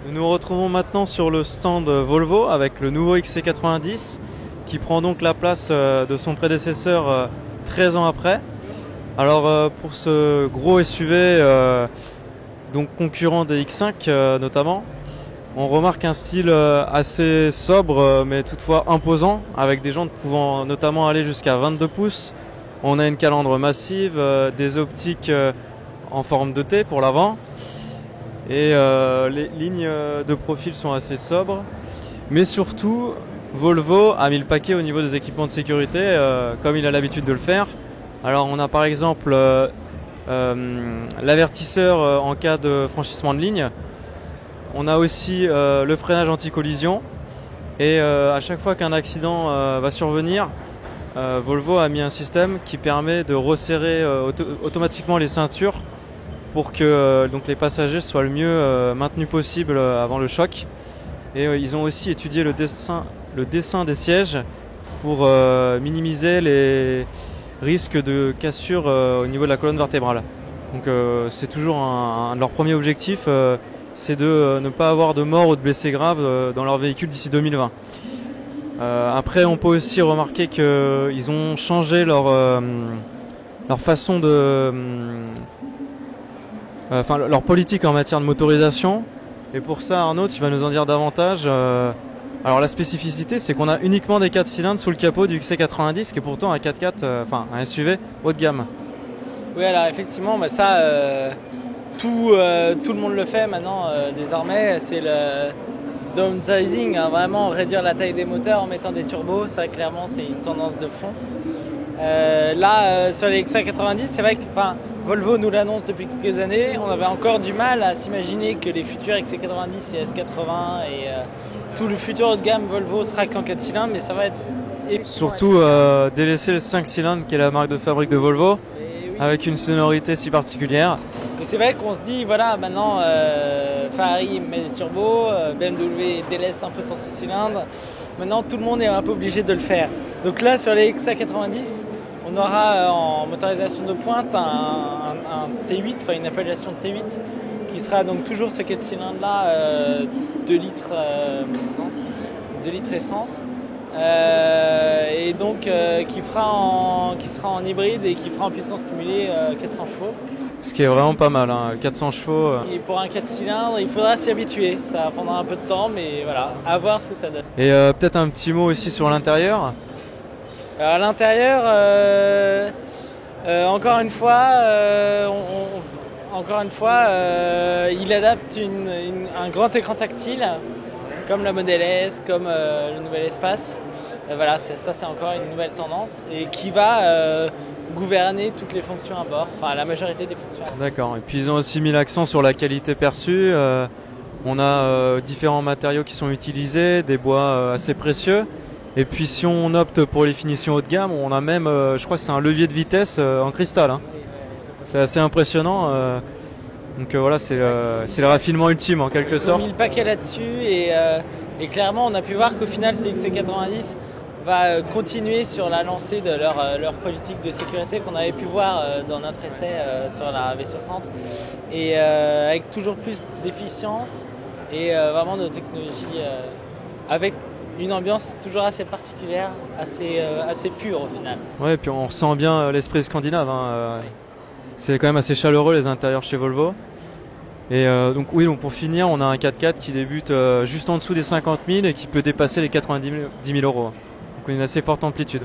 Nous nous retrouvons maintenant sur le stand Volvo avec le nouveau XC90 qui prend donc la place de son prédécesseur 13 ans après. Alors pour ce gros SUV, donc concurrent des X5 notamment, on remarque un style assez sobre mais toutefois imposant, avec des jantes pouvant notamment aller jusqu'à 22 pouces. On a une calandre massive, des optiques en forme de T pour l'avant. Et les lignes de profil sont assez sobres. Mais surtout, Volvo a mis le paquet au niveau des équipements de sécurité, comme il a l'habitude de le faire. Alors on a par exemple l'avertisseur en cas de franchissement de ligne. On a aussi le freinage anti-collision. Et à chaque fois qu'un accident va survenir, Volvo a mis un système qui permet de resserrer automatiquement les ceintures pour que donc les passagers soient le mieux maintenus possible avant le choc. Et ils ont aussi étudié le dessin des sièges pour minimiser les risques de cassure au niveau de la colonne vertébrale. Donc c'est toujours un de leurs premiers objectifs, c'est de ne pas avoir de morts ou de blessés graves dans leur véhicule d'ici 2020. Après, on peut aussi remarquer qu'ils ont changé leur façon de... leur politique en matière de motorisation. Et pour ça, Arnaud, tu vas nous en dire davantage. Alors la spécificité, c'est qu'on a uniquement des 4 cylindres sous le capot du XC90, qui est pourtant un 4x4, un SUV haut de gamme. Oui, alors effectivement, tout le monde le fait maintenant désormais. C'est le downsizing, vraiment réduire la taille des moteurs en mettant des turbos. Ça, clairement, c'est une tendance de fond. Sur les XC90, c'est vrai que Volvo nous l'annonce depuis quelques années. On avait encore du mal à s'imaginer que les futurs XC90 et S80 et tout le futur haut de gamme Volvo sera qu'en 4 cylindres, mais ça va être... Surtout délaisser le 5 cylindres qui est la marque de fabrique de Volvo, oui, avec une sonorité si particulière. Et c'est vrai qu'on se dit, voilà, maintenant Ferrari met des turbos, BMW délaisse un peu son 6 cylindres. Maintenant, tout le monde est un peu obligé de le faire. Donc là, sur les XC90, on aura en motorisation de pointe un T8, une appellation T8, qui sera donc toujours ce 4 cylindres là, 2 litres essence, et donc qui sera en hybride et qui fera en puissance cumulée 400 chevaux. Ce qui est vraiment pas mal, 400 chevaux. Et pour un 4 cylindres, il faudra s'y habituer, ça prendra un peu de temps, mais voilà, à voir ce que ça donne. Et peut-être un petit mot aussi sur l'intérieur. Alors, à l'intérieur, encore une fois, il adapte un grand écran tactile, comme la Model S, comme le nouvel Espace. Voilà, c'est encore une nouvelle tendance et qui va gouverner toutes les fonctions à bord, la majorité des fonctions. D'accord, et puis ils ont aussi mis l'accent sur la qualité perçue. On a différents matériaux qui sont utilisés, des bois assez précieux. Et puis si on opte pour les finitions haut de gamme, on a même, je crois que c'est un levier de vitesse en cristal. C'est assez impressionnant. Donc voilà, c'est le raffinement ultime en quelque sorte. Ils ont mis le paquet là-dessus et clairement on a pu voir qu'au final ce XC90 va continuer sur la lancée de leur politique de sécurité qu'on avait pu voir dans notre essai sur la V60 et avec toujours plus d'efficience et vraiment de technologie avec une ambiance toujours assez particulière, assez pure au final. Ouais, et puis on ressent bien l'esprit scandinave. C'est quand même assez chaleureux les intérieurs chez Volvo. Et donc pour finir, on a un 4x4 qui débute juste en dessous des 50 000 et qui peut dépasser les 90 000 euros. Donc une assez forte amplitude.